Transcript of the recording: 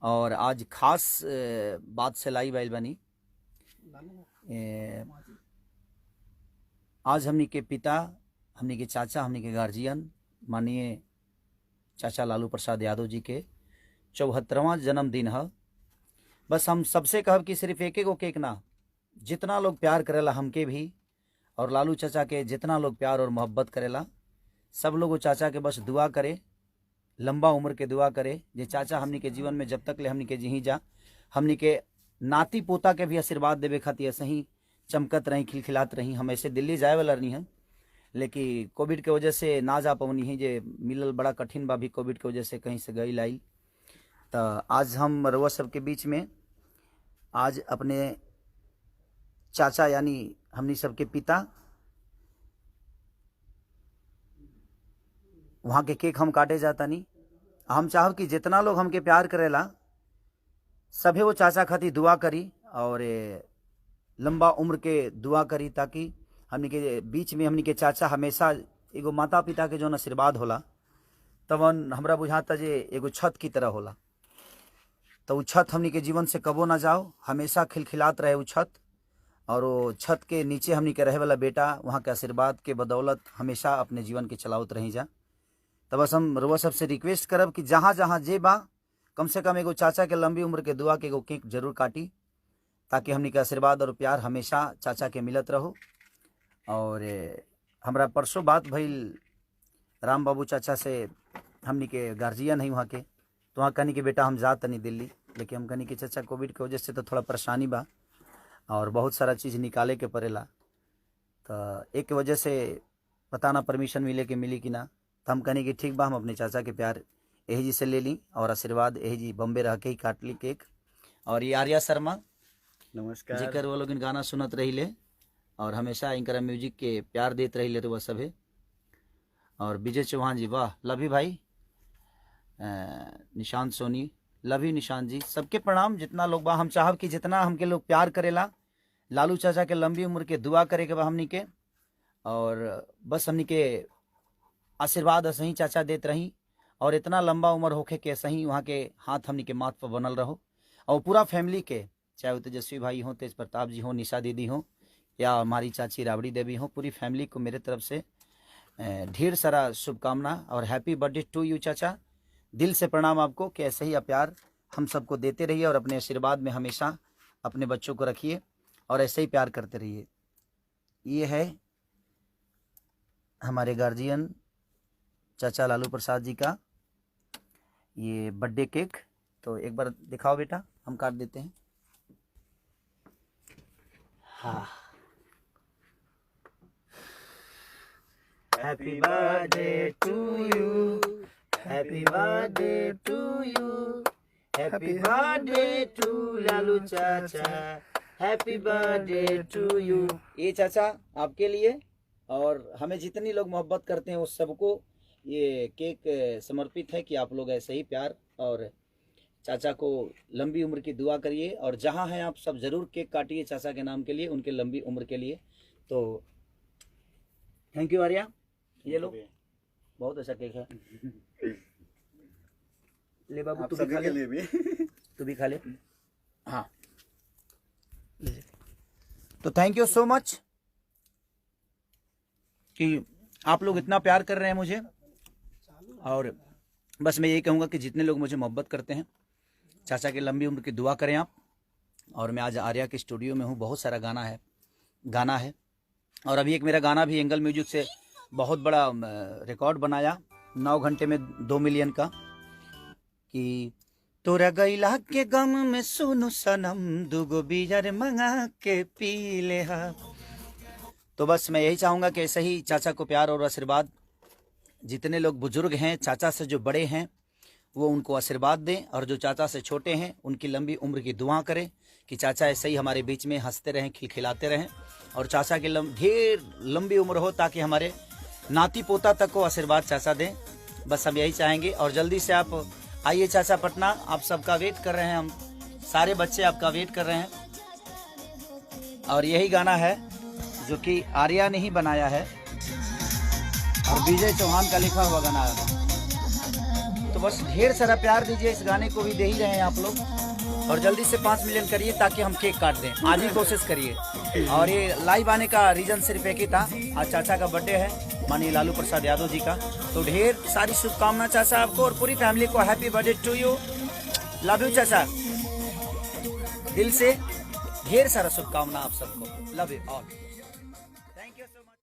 और आज खास बात से लाई बैल बनी। आज हमनी के पिता, हमनी के चाचा, हमनी के गार्जियन माननीय चाचा लालू प्रसाद यादव जी के 74वां जन्मदिन है। बस हम सबसे कहब कि सिर्फ एक गो केक ना, जितना लोग प्यार करेला हमके भी और लालू चाचा के जितना लोग प्यार और मोहब्बत करेला, सब लोग वो चाचा के बस दुआ करे, लंबा उम्र के दुआ करे। जे चाचा हमनी के जीवन में जब तक ले हमनी के जी जा, हमनी के नाती पोता के भी आशीर्वाद देवे खातिर ऐसे ही चमकत रही, खिलखिलात रही। हम ऐसे दिल्ली जाए वाला नहीं हैं, लेकिन कोविड के वजह से ना जा पवनी ही, जे मिलल बड़ा कठिन बा भी कोविड के वजह से कहीं से गई लाई। तो आज हम रउआ सबके बीच में आज अपने चाचा यानी हमनी सबके पिता वहाँ के केक हम काटे जाता नहीं। हम चाहब कि जितना लोग हमके प्यार करेला सभे वो चाचा खातिर दुआ करी और लंबा उम्र के दुआ करी, ताकि हमनी के बीच में हमनी के चाचा हमेशा एगो माता पिता के जो आशीर्वाद होला तब हमरा बुझाता जे एगो छत की तरह होला। तो वो छत हमनी के जीवन से कबो ना जाओ, हमेशा खिलखिलात रहे वो छत। और वो छत के नीचे हमनी के रहे वाला बेटा वहाँ के आशीर्वाद के बदौलत हमेशा अपने जीवन के चलावत रही जा। तो बस हम रउआ सबसे रिक्वेस्ट करब कि जहाँ जहाँ जे बा कम से कम एगो चाचा के लंबी उम्र के दुआ के एगो केक जरूर काटी, ताकि हमनी के आशीर्वाद और प्यार हमेशा चाचा के मिलत रहो। और हमरा परसों बात भइल राम बाबू चाचा से, हमनी के गार्जियन है वहाँ के, तो वहाँ कहनी कि बेटा हम जा तनी दिल्ली, लेकिन हम कहनी कि चाचा कोविड के वजह से तो थोड़ा परेशानी बा और बहुत सारा चीज़ निकाले के पड़ेला, तो एक वजह से पता ना परमिशन मिले कि मिली कि ना। तो हम कहनी कि ठीक बा, हम अपने चाचा के प्यार यही जी से ले ली और आशीर्वाद यही जी बम्बे रह के ही काट ली केक। और ये आर्या शर्मा नमस्कार, जेकर वो लोग गाना सुनत रही ले और हमेशा इनकर म्यूजिक के प्यार देते रही ले, तो वह सभे। और विजय चौहान जी, वाह, लभी भाई, निशांत सोनी, लभी निशांत जी, सबके प्रणाम। जितना लोग बा हम चाहब कि जितना हमके लोग प्यार करेला, लालू चाचा के लंबी उम्र के दुआ करे के बा हमनी के, और बस हमनी के आशीर्वाद सही चाचा देत रही और इतना लंबा उम्र होके के सही वहाँ के हाथ हमनी के माथ पर बनल रहो। और पूरा फैमिली के, चाहे वो तेजस्वी भाई हो, तेज प्रताप जी हो, निशा दीदी हो, या हमारी चाची राबड़ी देवी हो, पूरी फैमिली को मेरे तरफ से ढेर सारा शुभकामना और हैप्पी बर्थडे टू यू चाचा। दिल से प्रणाम आपको कि ऐसे ही आप प्यार हम सबको देते रहिए और अपने आशीर्वाद में हमेशा अपने बच्चों को रखिए और ऐसे ही प्यार करते रहिए। ये है हमारे गार्जियन चाचा लालू प्रसाद जी का ये बर्थडे केक। तो एक बार दिखाओ बेटा, हम काट देते हैं। हाँ, happy birthday to you, happy birthday to you, happy birthday to Lalu चाचा, हैप्पी बर्थडे टू यू। ये चाचा आपके लिए और हमें जितनी लोग मोहब्बत करते हैं उस सबको ये केक समर्पित है कि आप लोग ऐसे ही प्यार और चाचा को लंबी उम्र की दुआ करिए। और जहाँ हैं आप सब ज़रूर केक काटिए चाचा के नाम के लिए, उनके लंबी उम्र के लिए। तो थैंक यू आर्या, ये लो, बहुत अच्छा केक है। ले बाबू, तू भी खा ले, तू भी खा ले। हाँ, तो थैंक यू सो मच कि आप लोग इतना प्यार कर रहे हैं मुझे। और बस मैं यही कहूँगा कि जितने लोग मुझे मोहब्बत करते हैं, चाचा की लंबी उम्र की दुआ करें आप। और मैं आज आर्या के स्टूडियो में हूँ, बहुत सारा गाना है और अभी एक मेरा गाना भी एंगल म्यूजिक से बहुत बड़ा रिकॉर्ड बनाया 9 घंटे में 2 मिलियन का, कि तोरा गैला के गम में सुनो सनम, दुगो बियर मंगा के पी ले हा। तो बस मैं यही चाहूँगा कि ऐसे ही चाचा को प्यार और आशीर्वाद, जितने लोग बुजुर्ग हैं चाचा से जो बड़े हैं वो उनको आशीर्वाद दें, और जो चाचा से छोटे हैं उनकी लंबी उम्र की दुआ करें कि चाचा ऐसे ही हमारे बीच में हंसते रहें, खिलखिलाते रहें और चाचा की ढेर लंबी उम्र हो, ताकि हमारे नाती पोता तक को आशीर्वाद चाचा दें। बस हम यही चाहेंगे। और जल्दी से आप आइए चाचा पटना, आप सबका वेट कर रहे हैं, हम सारे बच्चे आपका वेट कर रहे हैं। और यही गाना है जो कि आर्या ने ही बनाया है और विजय चौहान का लिखा हुआ गाना है। तो तो बस ढेर सारा प्यार दीजिए, इस गाने को भी दे ही रहे हैं आप लोग, और जल्दी से 5 मिलियन करिए ताकि हम केक काट दें। आज ही कोशिश करिए। और ये लाइव आने का रीजन सिर्फ एक ही था, आज चाचा का बर्थडे है, माननीय लालू प्रसाद यादव जी का। तो ढेर सारी शुभकामनाएं चाचा आपको और पूरी फैमिली को। Happy birthday to you, love you चाचा, दिल से ढेर सारा शुभकामना आप सबको, लव यू ऑल।